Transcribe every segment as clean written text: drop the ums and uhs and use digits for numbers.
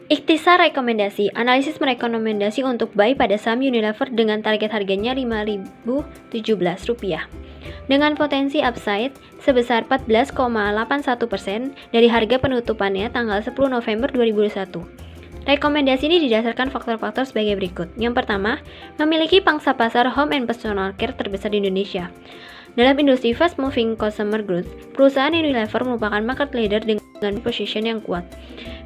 Ikhtisar rekomendasi, analisis merekomendasi untuk buy pada saham Unilever dengan target harganya Rp5.017 dengan potensi upside sebesar 14,81% dari harga penutupannya tanggal 10 November 2021. Rekomendasi ini didasarkan faktor-faktor sebagai berikut. Yang pertama, memiliki pangsa pasar home and personal care terbesar di Indonesia. Dalam industri fast moving consumer goods, perusahaan Unilever merupakan market leader dengan position yang kuat.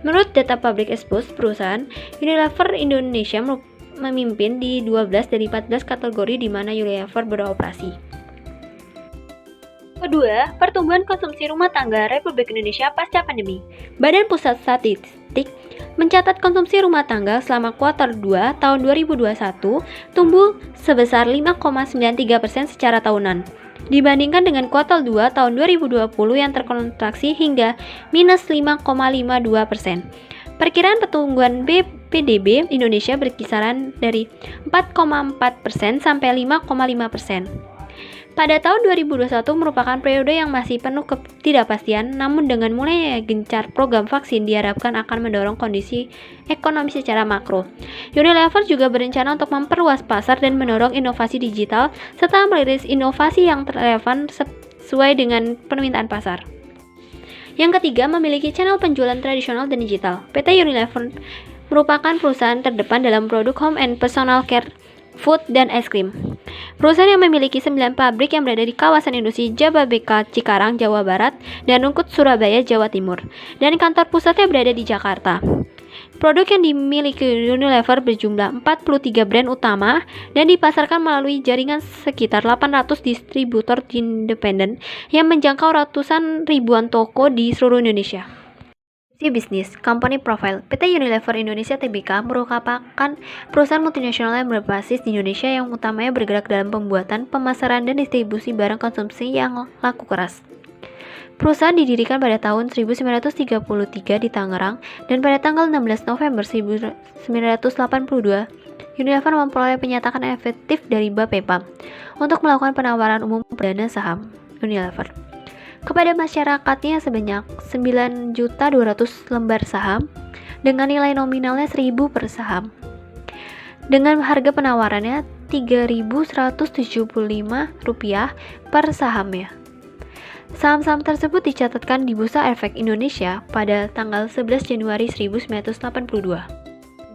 Menurut data Public Exposed perusahaan, Unilever Indonesia memimpin di 12 dari 14 kategori di mana Unilever beroperasi. Kedua, pertumbuhan konsumsi rumah tangga Republik Indonesia pasca pandemi. Badan Pusat Statistik mencatat konsumsi rumah tangga selama kuartal 2 tahun 2021 tumbuh sebesar 5,93% secara tahunan, dibandingkan dengan kuartal 2 tahun 2020 yang terkontraksi hingga minus 5,52%. Perkiraan pertumbuhan PDB Indonesia berkisaran dari 4,4% sampai 5,5%. Pada tahun 2021 merupakan periode yang masih penuh ketidakpastian, namun dengan mulainya gencar program vaksin diharapkan akan mendorong kondisi ekonomi secara makro. Unilever juga berencana untuk memperluas pasar dan mendorong inovasi digital serta merilis inovasi yang relevan sesuai dengan permintaan pasar. Yang ketiga, memiliki channel penjualan tradisional dan digital. PT Unilever merupakan perusahaan terdepan dalam produk home and personal care, food, dan es krim. Perusahaan yang memiliki 9 pabrik yang berada di kawasan industri Jababeka, Cikarang, Jawa Barat, dan Rungkut, Surabaya, Jawa Timur, dan kantor pusatnya berada di Jakarta. Produk yang dimiliki Unilever berjumlah 43 brand utama dan dipasarkan melalui jaringan sekitar 800 distributor independen yang menjangkau ratusan ribuan toko di seluruh Indonesia. Bisnis, Company Profile, PT Unilever Indonesia Tbk merupakan perusahaan multinasional yang berbasis di Indonesia yang utamanya bergerak dalam pembuatan, pemasaran, dan distribusi barang konsumsi yang laku keras. Perusahaan didirikan pada tahun 1933 di Tangerang dan pada tanggal 16 November 1982, Unilever memperoleh penyatakan efektif dari Bapepam untuk melakukan penawaran umum perdana saham Unilever kepada masyarakatnya sebanyak 9.200 lembar saham dengan nilai nominalnya 1.000 per saham. Dengan harga penawarannya Rp3.175 per sahamnya. Saham-saham tersebut dicatatkan di Bursa Efek Indonesia pada tanggal 11 Januari 1982.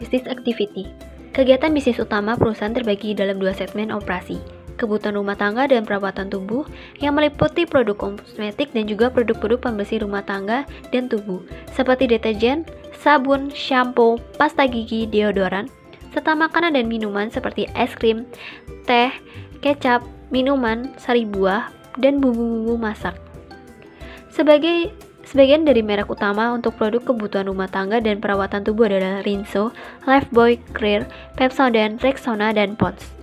Bisnis activity. Kegiatan bisnis utama perusahaan terbagi dalam dua segmen operasi, kebutuhan rumah tangga dan perawatan tubuh yang meliputi produk kosmetik dan juga produk-produk pembersih rumah tangga dan tubuh seperti deterjen, sabun, shampoo, pasta gigi, deodoran, serta makanan dan minuman seperti es krim, teh, kecap, minuman, sari buah, dan bumbu-bumbu masak. Sebagian dari merek utama untuk produk kebutuhan rumah tangga dan perawatan tubuh adalah Rinso, Lifebuoy, Clear, Pepsodent, Rexona, dan Pond's.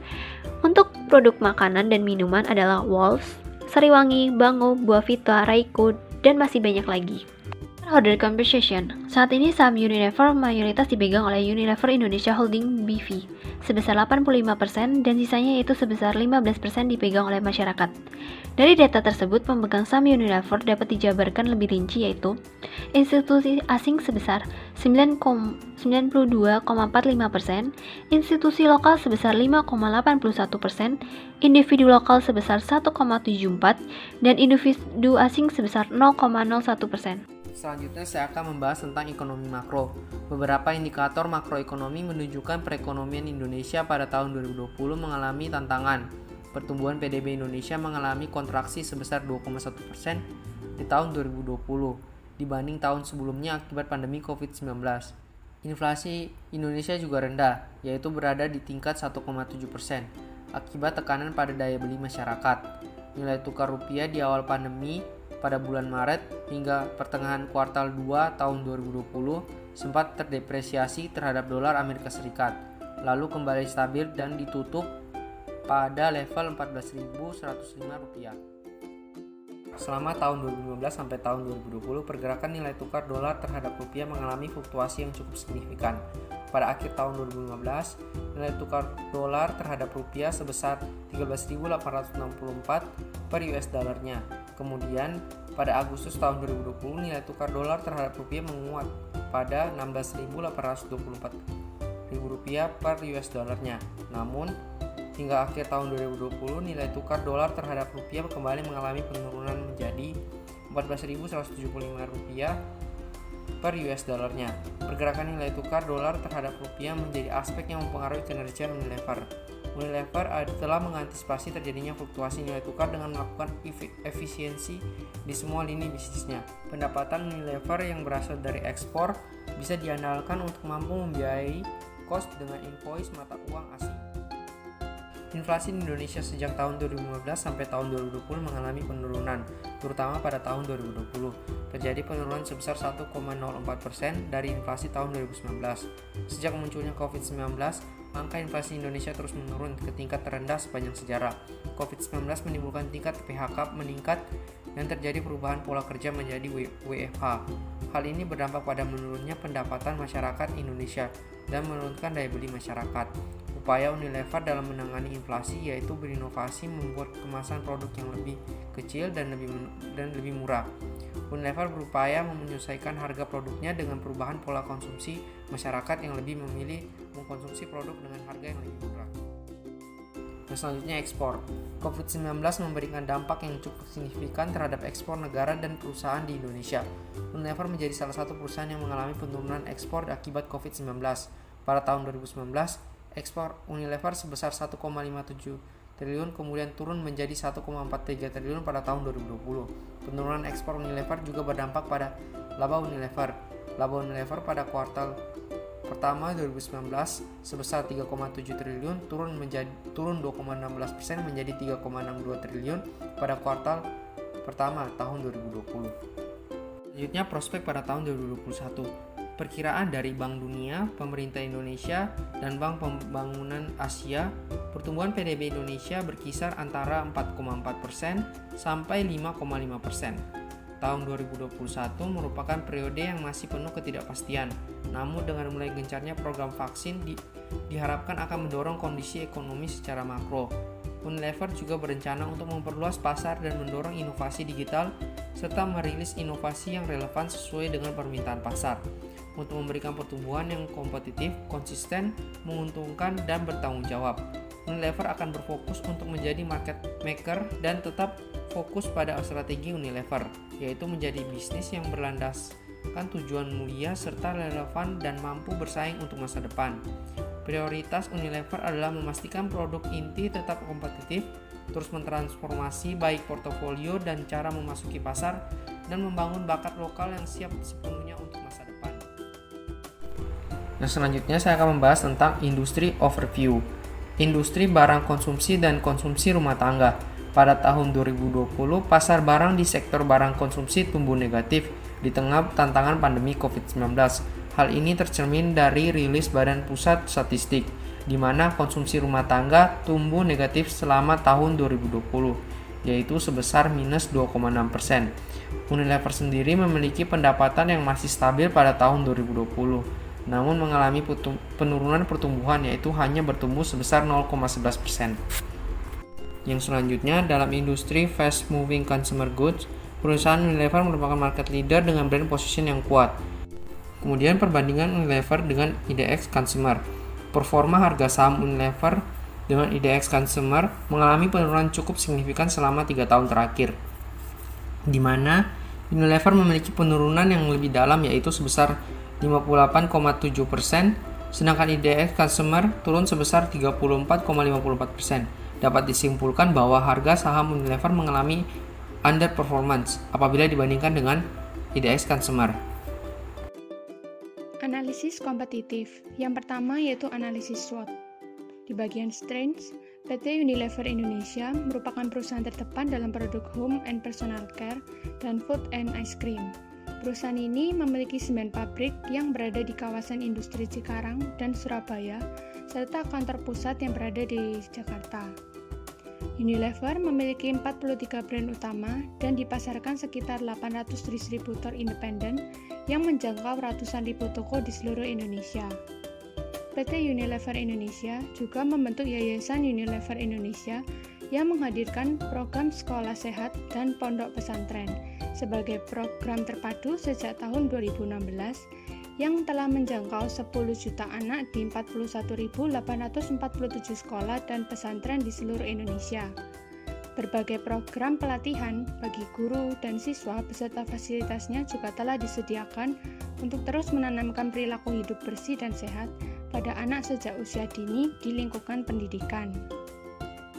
Untuk produk makanan dan minuman adalah Walls, Sariwangi, Bango, Buavita, Raiko, dan masih banyak lagi. Order composition. Saat ini saham Unilever mayoritas dipegang oleh Unilever Indonesia Holding BV sebesar 85% dan sisanya yaitu sebesar 15% dipegang oleh masyarakat. Dari data tersebut, pemegang saham Unilever dapat dijabarkan lebih rinci yaitu institusi asing sebesar 92,45%, institusi lokal sebesar 5,81%, individu lokal sebesar 1,74%, dan individu asing sebesar 0,01%. Selanjutnya saya akan membahas tentang ekonomi makro. Beberapa indikator makroekonomi menunjukkan perekonomian Indonesia pada tahun 2020 mengalami tantangan. Pertumbuhan PDB Indonesia mengalami kontraksi sebesar 2,1% di tahun 2020 dibanding tahun sebelumnya akibat pandemi COVID-19. Inflasi Indonesia juga rendah, yaitu berada di tingkat 1,7% akibat tekanan pada daya beli masyarakat. Nilai tukar rupiah di awal pandemi pada bulan Maret hingga pertengahan kuartal 2 tahun 2020 sempat terdepresiasi terhadap dolar Amerika Serikat, lalu kembali stabil dan ditutup pada level Rp14.105. Selama tahun 2015 sampai tahun 2020, pergerakan nilai tukar dolar terhadap rupiah mengalami fluktuasi yang cukup signifikan. Pada akhir tahun 2015, nilai tukar dolar terhadap rupiah sebesar 13.864 per US dollarnya, Kemudian, pada Agustus tahun 2020, nilai tukar dolar terhadap rupiah menguat pada 16.824 rupiah per US dollarnya. Namun, hingga akhir tahun 2020, nilai tukar dolar terhadap rupiah kembali mengalami penurunan menjadi 14.175 rupiah per US dollarnya. Pergerakan nilai tukar dolar terhadap rupiah menjadi aspek yang mempengaruhi kinerja Unilever. Unilever telah mengantisipasi terjadinya fluktuasi nilai tukar dengan melakukan efisiensi di semua lini bisnisnya. Pendapatan Unilever yang berasal dari ekspor bisa diandalkan untuk mampu membiayai kos dengan invoice mata uang asing. Inflasi di Indonesia sejak tahun 2015 sampai tahun 2020 mengalami penurunan, terutama pada tahun 2020. Terjadi penurunan sebesar 1,04% dari inflasi tahun 2019. Sejak munculnya COVID-19, angka inflasi Indonesia terus menurun ke tingkat terendah sepanjang sejarah. COVID-19 menimbulkan tingkat PHK meningkat dan terjadi perubahan pola kerja menjadi WFH. Hal ini berdampak pada menurunnya pendapatan masyarakat Indonesia dan menurunkan daya beli masyarakat. Upaya Unilever dalam menangani inflasi yaitu berinovasi membuat kemasan produk yang lebih kecil dan lebih murah. Unilever berupaya menyesuaikan harga produknya dengan perubahan pola konsumsi masyarakat yang lebih memilih mengkonsumsi produk dengan harga yang lebih murah. Nah, selanjutnya ekspor. COVID-19 memberikan dampak yang cukup signifikan terhadap ekspor negara dan perusahaan di Indonesia. Unilever menjadi salah satu perusahaan yang mengalami penurunan ekspor akibat COVID-19. Pada tahun 2019, ekspor Unilever sebesar 1,57 triliun kemudian turun menjadi 1,43 triliun pada tahun 2020. Penurunan ekspor Unilever juga berdampak pada laba Unilever. Laba Unilever pada kuartal pertama 2019 sebesar 3,7 triliun turun 2,16% menjadi 3,62 triliun pada kuartal pertama tahun 2020. Selanjutnya prospek pada tahun 2021. Perkiraan dari Bank Dunia, pemerintah Indonesia, dan Bank Pembangunan Asia, pertumbuhan PDB Indonesia berkisar antara 4,4% sampai 5,5%. Tahun 2021 merupakan periode yang masih penuh ketidakpastian. Namun dengan mulai gencarnya program vaksin diharapkan akan mendorong kondisi ekonomi secara makro. Unilever juga berencana untuk memperluas pasar dan mendorong inovasi digital serta merilis inovasi yang relevan sesuai dengan permintaan pasar. Untuk memberikan pertumbuhan yang kompetitif, konsisten, menguntungkan, dan bertanggung jawab. Unilever akan berfokus untuk menjadi market maker dan tetap fokus pada strategi Unilever, yaitu menjadi bisnis yang berlandaskan tujuan mulia serta relevan dan mampu bersaing untuk masa depan. Prioritas Unilever adalah memastikan produk inti tetap kompetitif, terus mentransformasi baik portofolio dan cara memasuki pasar, dan membangun bakat lokal yang siap sepenuhnya untuk masa depan. Nah, selanjutnya saya akan membahas tentang industri overview. Industri barang konsumsi dan konsumsi rumah tangga. Pada tahun 2020, pasar barang di sektor barang konsumsi tumbuh negatif di tengah tantangan pandemi COVID-19. Hal ini tercermin dari rilis Badan Pusat Statistik, di mana konsumsi rumah tangga tumbuh negatif selama tahun 2020, yaitu sebesar minus 2,6%. Unilever sendiri memiliki pendapatan yang masih stabil pada tahun 2020, namun mengalami penurunan pertumbuhan yaitu hanya bertumbuh sebesar 0,11%. Yang selanjutnya, dalam industri fast moving consumer goods, perusahaan Unilever merupakan market leader dengan brand position yang kuat. Kemudian perbandingan Unilever dengan IDX Consumer. Performa harga saham Unilever dengan IDX Consumer mengalami penurunan cukup signifikan selama 3 tahun terakhir, di mana Unilever memiliki penurunan yang lebih dalam yaitu sebesar 58,7%, sedangkan IDX Consumer turun sebesar 34,54%. Dapat disimpulkan bahwa harga saham Unilever mengalami underperformance apabila dibandingkan dengan IDX Consumer. Analisis kompetitif. Yang pertama yaitu analisis SWOT. Di bagian strengths, PT Unilever Indonesia merupakan perusahaan terdepan dalam produk home and personal care dan food and ice cream. Perusahaan ini memiliki 9 pabrik yang berada di kawasan industri Cikarang dan Surabaya, serta kantor pusat yang berada di Jakarta. Unilever memiliki 43 brand utama dan dipasarkan sekitar 800 distributor independen yang menjangkau ratusan ribu toko di seluruh Indonesia. PT Unilever Indonesia juga membentuk Yayasan Unilever Indonesia yang menghadirkan program sekolah sehat dan pondok pesantren sebagai program terpadu sejak tahun 2016 yang telah menjangkau 10 juta anak di 41.847 sekolah dan pesantren di seluruh Indonesia. Berbagai program pelatihan bagi guru dan siswa beserta fasilitasnya juga telah disediakan untuk terus menanamkan perilaku hidup bersih dan sehat pada anak sejak usia dini di lingkungan pendidikan.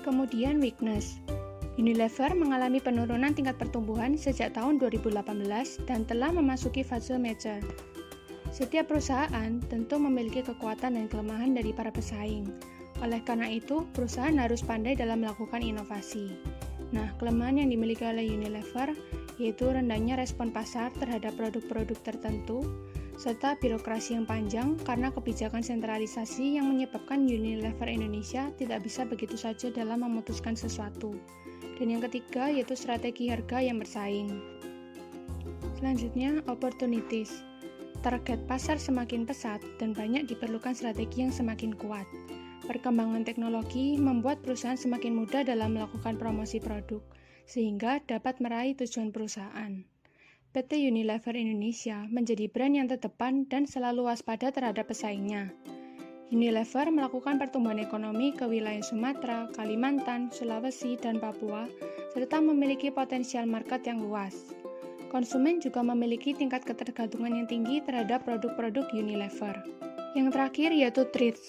Kemudian weakness. Unilever mengalami penurunan tingkat pertumbuhan sejak tahun 2018 dan telah memasuki fase mature. Setiap perusahaan tentu memiliki kekuatan dan kelemahan dari para pesaing. Oleh karena itu, perusahaan harus pandai dalam melakukan inovasi. Nah, kelemahan yang dimiliki oleh Unilever yaitu rendahnya respon pasar terhadap produk-produk tertentu, serta birokrasi yang panjang karena kebijakan sentralisasi yang menyebabkan Unilever Indonesia tidak bisa begitu saja dalam memutuskan sesuatu. Dan yang ketiga yaitu strategi harga yang bersaing. Selanjutnya, opportunities. Target pasar semakin pesat dan banyak diperlukan strategi yang semakin kuat. Perkembangan teknologi membuat perusahaan semakin mudah dalam melakukan promosi produk, sehingga dapat meraih tujuan perusahaan. PT Unilever Indonesia menjadi brand yang terdepan dan selalu waspada terhadap pesaingnya. Unilever melakukan pertumbuhan ekonomi ke wilayah Sumatera, Kalimantan, Sulawesi, dan Papua, serta memiliki potensial market yang luas. Konsumen juga memiliki tingkat ketergantungan yang tinggi terhadap produk-produk Unilever. Yang terakhir yaitu threats.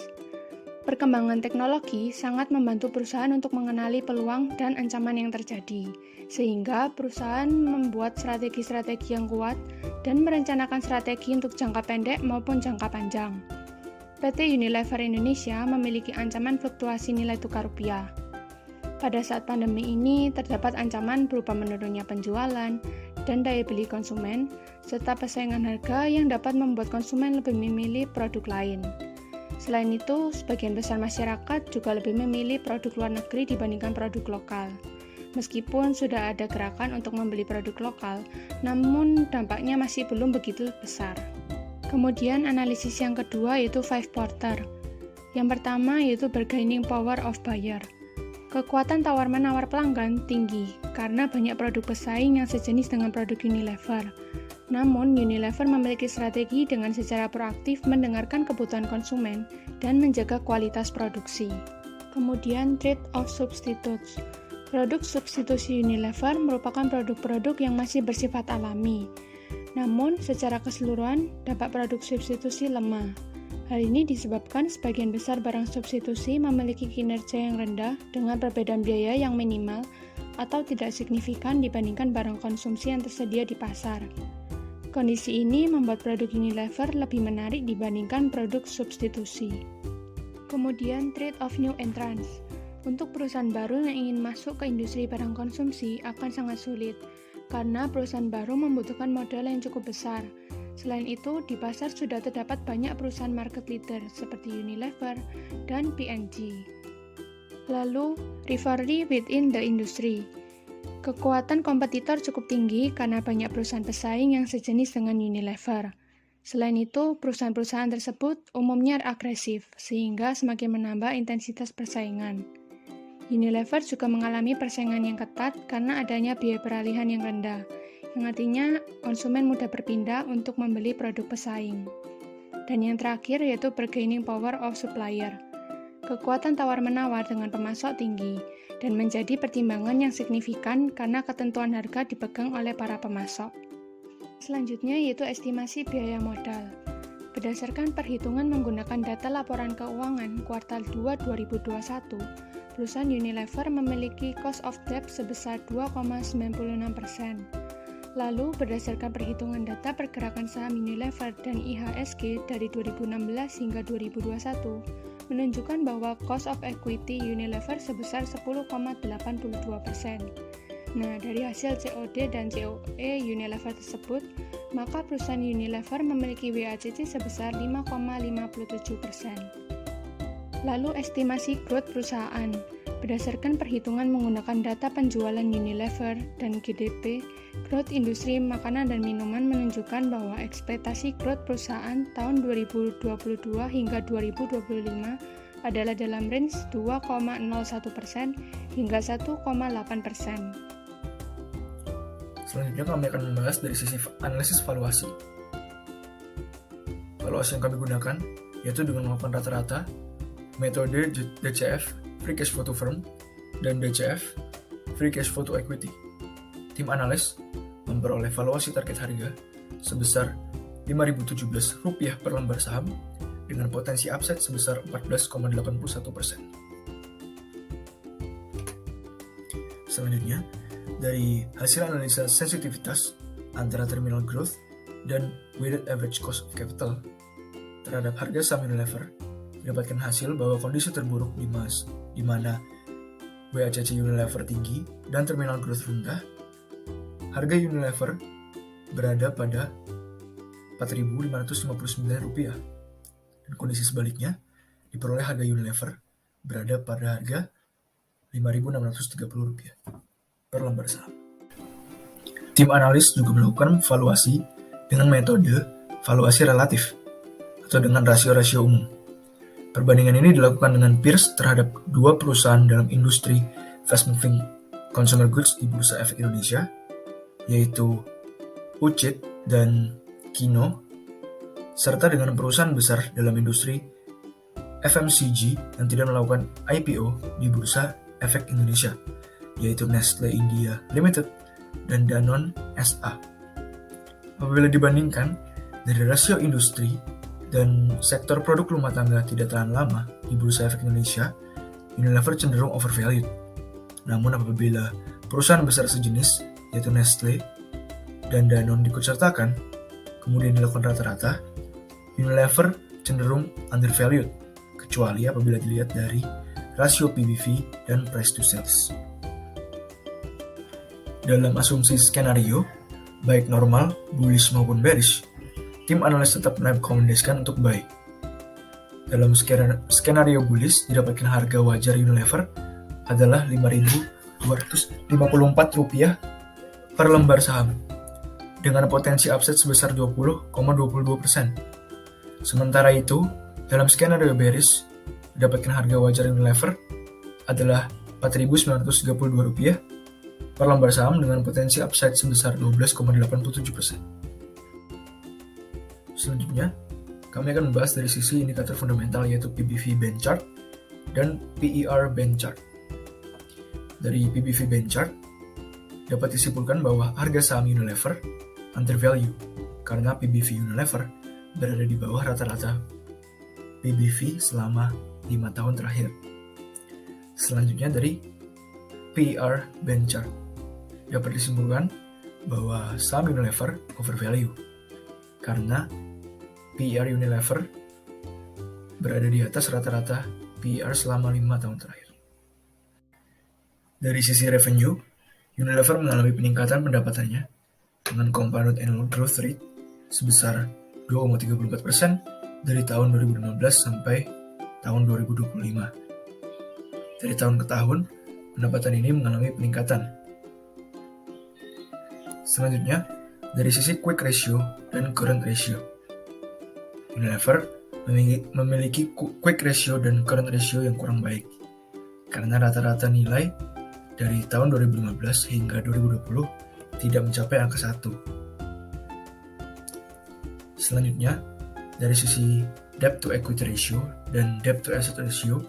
Perkembangan teknologi sangat membantu perusahaan untuk mengenali peluang dan ancaman yang terjadi, sehingga perusahaan membuat strategi-strategi yang kuat dan merencanakan strategi untuk jangka pendek maupun jangka panjang. PT Unilever Indonesia memiliki ancaman fluktuasi nilai tukar rupiah. Pada saat pandemi ini, terdapat ancaman berupa menurunnya penjualan dan daya beli konsumen, serta persaingan harga yang dapat membuat konsumen lebih memilih produk lain. Selain itu, sebagian besar masyarakat juga lebih memilih produk luar negeri dibandingkan produk lokal. Meskipun sudah ada gerakan untuk membeli produk lokal, namun dampaknya masih belum begitu besar. Kemudian analisis yang kedua yaitu Five Porter. Yang pertama yaitu bargaining power of buyer. Kekuatan tawar-menawar pelanggan tinggi karena banyak produk pesaing yang sejenis dengan produk Unilever. Namun, Unilever memiliki strategi dengan secara proaktif mendengarkan kebutuhan konsumen dan menjaga kualitas produksi. Kemudian, trade of substitutes. Produk substitusi Unilever merupakan produk-produk yang masih bersifat alami. Namun, secara keseluruhan, dampak produk substitusi lemah. Hal ini disebabkan sebagian besar barang substitusi memiliki kinerja yang rendah dengan perbedaan biaya yang minimal atau tidak signifikan dibandingkan barang konsumsi yang tersedia di pasar. Kondisi ini membuat produk Unilever lebih menarik dibandingkan produk substitusi. Kemudian, trade of new entrants. Untuk perusahaan baru yang ingin masuk ke industri barang konsumsi akan sangat sulit, karena perusahaan baru membutuhkan modal yang cukup besar. Selain itu, di pasar sudah terdapat banyak perusahaan market leader seperti Unilever dan P&G. Lalu, rivalry within the industry. Kekuatan kompetitor cukup tinggi karena banyak perusahaan pesaing yang sejenis dengan Unilever. Selain itu, perusahaan-perusahaan tersebut umumnya agresif, sehingga semakin menambah intensitas persaingan. Unilever juga mengalami persaingan yang ketat karena adanya biaya peralihan yang rendah, yang artinya konsumen mudah berpindah untuk membeli produk pesaing. Dan yang terakhir yaitu bargaining power of supplier. Kekuatan tawar-menawar dengan pemasok tinggi, dan menjadi pertimbangan yang signifikan karena ketentuan harga dipegang oleh para pemasok. Selanjutnya yaitu estimasi biaya modal. Berdasarkan perhitungan menggunakan data laporan keuangan kuartal 2 2021, perusahaan Unilever memiliki cost of debt sebesar 2,96%. Lalu, berdasarkan perhitungan data pergerakan saham Unilever dan IHSG dari 2016 hingga 2021, menunjukkan bahwa cost of equity Unilever sebesar 10,82%. Nah, dari hasil COD dan COE Unilever tersebut, maka perusahaan Unilever memiliki WACC sebesar 5,57%. Lalu, estimasi growth perusahaan. Berdasarkan perhitungan menggunakan data penjualan Unilever dan GDP, growth industri makanan dan minuman menunjukkan bahwa ekspektasi growth perusahaan tahun 2022 hingga 2025 adalah dalam range 2,01% hingga 1,8%. Selanjutnya kami akan membahas dari sisi analisis valuasi. Valuasi yang kami gunakan yaitu dengan melakukan rata-rata, metode DCF, Free Cash Flow to Firm, dan DCF, Free Cash Flow to Equity. Tim analis memperoleh valuasi target harga sebesar Rp5.017 per lembar saham dengan potensi upside sebesar 14,81%. Selanjutnya, dari hasil analisa sensitivitas antara terminal growth dan weighted average cost of capital terhadap harga saham Unilever, didapatkan hasil bahwa kondisi terburuk di mana WACC Unilever tinggi dan terminal growth rendah, harga Unilever berada pada Rp4.559, dan kondisi sebaliknya diperoleh harga Unilever berada pada harga Rp5.630 per lembar saham. Tim analis juga melakukan valuasi dengan metode valuasi relatif atau dengan rasio-rasio umum. Perbandingan ini dilakukan dengan peers terhadap dua perusahaan dalam industri fast-moving consumer goods di Bursa Efek Indonesia, yaitu Ucit dan Kino, serta dengan perusahaan besar dalam industri FMCG yang tidak melakukan IPO di Bursa Efek Indonesia, yaitu Nestle India Limited dan Danone SA. Apabila dibandingkan dari rasio industri dan sektor produk rumah tangga tidak tahan lama di Bursa Efek Indonesia, Unilever cenderung overvalued. Namun apabila perusahaan besar sejenis, yaitu Nestle dan Danone dikutsertakan, kemudian dilakukan rata-rata, Unilever cenderung undervalued, kecuali apabila dilihat dari rasio PBV dan price to sales. Dalam asumsi skenario, baik normal, bullish maupun bearish, tim analis tetap merekomendasikan untuk buy. Dalam skenario bullish, didapatkan harga wajar Unilever adalah Rp5.254 per lembar saham, dengan potensi upside sebesar 20,22%. Sementara itu, dalam skenario bearish, didapatkan harga wajar Unilever adalah Rp4.932 per lembar saham dengan potensi upside sebesar 12,87%. Selanjutnya, kami akan membahas dari sisi indikator fundamental yaitu PBV Band Chart dan PER Band Chart. Dari PBV Band Chart, dapat disimpulkan bahwa harga saham Unilever undervalue karena PBV Unilever berada di bawah rata-rata PBV selama 5 tahun terakhir. Selanjutnya dari PER Band Chart, dapat disimpulkan bahwa saham Unilever overvalue karena PER Unilever berada di atas rata-rata PER selama 5 tahun terakhir. Dari sisi revenue, Unilever mengalami peningkatan pendapatannya dengan compounded annual growth rate sebesar 2,34% dari tahun 2015 sampai tahun 2025. Dari tahun ke tahun, pendapatan ini mengalami peningkatan. Selanjutnya, dari sisi quick ratio dan current ratio, Unilever memiliki quick ratio dan current ratio yang kurang baik karena rata-rata nilai dari tahun 2015 hingga 2020 tidak mencapai angka 1. Selanjutnya, dari sisi debt to equity ratio dan debt to asset ratio,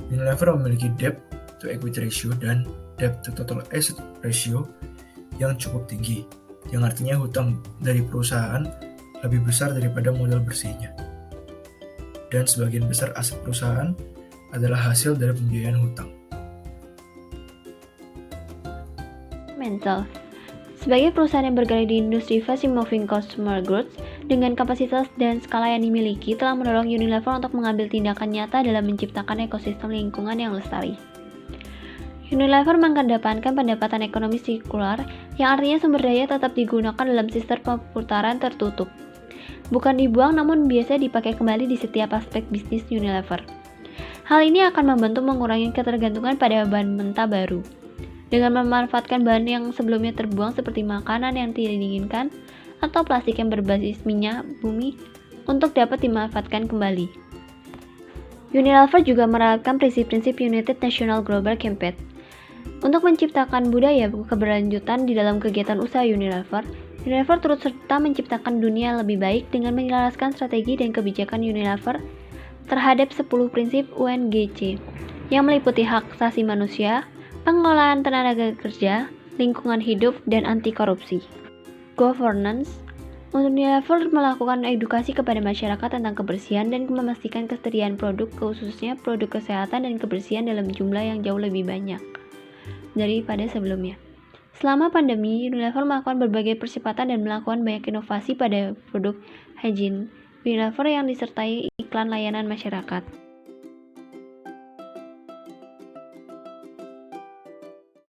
Unilever memiliki debt to equity ratio dan debt to total asset ratio yang cukup tinggi, yang artinya hutang dari perusahaan lebih besar daripada modal bersihnya. Dan sebagian besar aset perusahaan adalah hasil dari pembiayaan hutang. Mental. Sebagai perusahaan yang bergerak di industri fast moving consumer goods dengan kapasitas dan skala yang dimiliki telah mendorong Unilever untuk mengambil tindakan nyata dalam menciptakan ekosistem lingkungan yang lestari. Unilever mengedepankan pendapatan ekonomi sirkular yang artinya sumber daya tetap digunakan dalam sistem perputaran tertutup. Bukan dibuang namun biasanya dipakai kembali di setiap aspek bisnis Unilever. Hal ini akan membantu mengurangi ketergantungan pada bahan mentah baru. Dengan memanfaatkan bahan yang sebelumnya terbuang seperti makanan yang tidak diinginkan atau plastik yang berbasis minyak bumi untuk dapat dimanfaatkan kembali. Unilever juga menerapkan prinsip-prinsip United Nations Global Compact. Untuk menciptakan budaya keberlanjutan di dalam kegiatan usaha Unilever, Unilever turut serta menciptakan dunia lebih baik dengan menyelaraskan strategi dan kebijakan Unilever terhadap 10 prinsip UNGC yang meliputi hak asasi manusia, pengelolaan tenaga kerja, lingkungan hidup, dan anti korupsi. Governance. Unilever melakukan edukasi kepada masyarakat tentang kebersihan dan memastikan ketersediaan produk, khususnya produk kesehatan dan kebersihan dalam jumlah yang jauh lebih banyak daripada sebelumnya. Selama pandemi, Unilever melakukan berbagai percepatan dan melakukan banyak inovasi pada produk hygiene Unilever yang disertai iklan layanan masyarakat.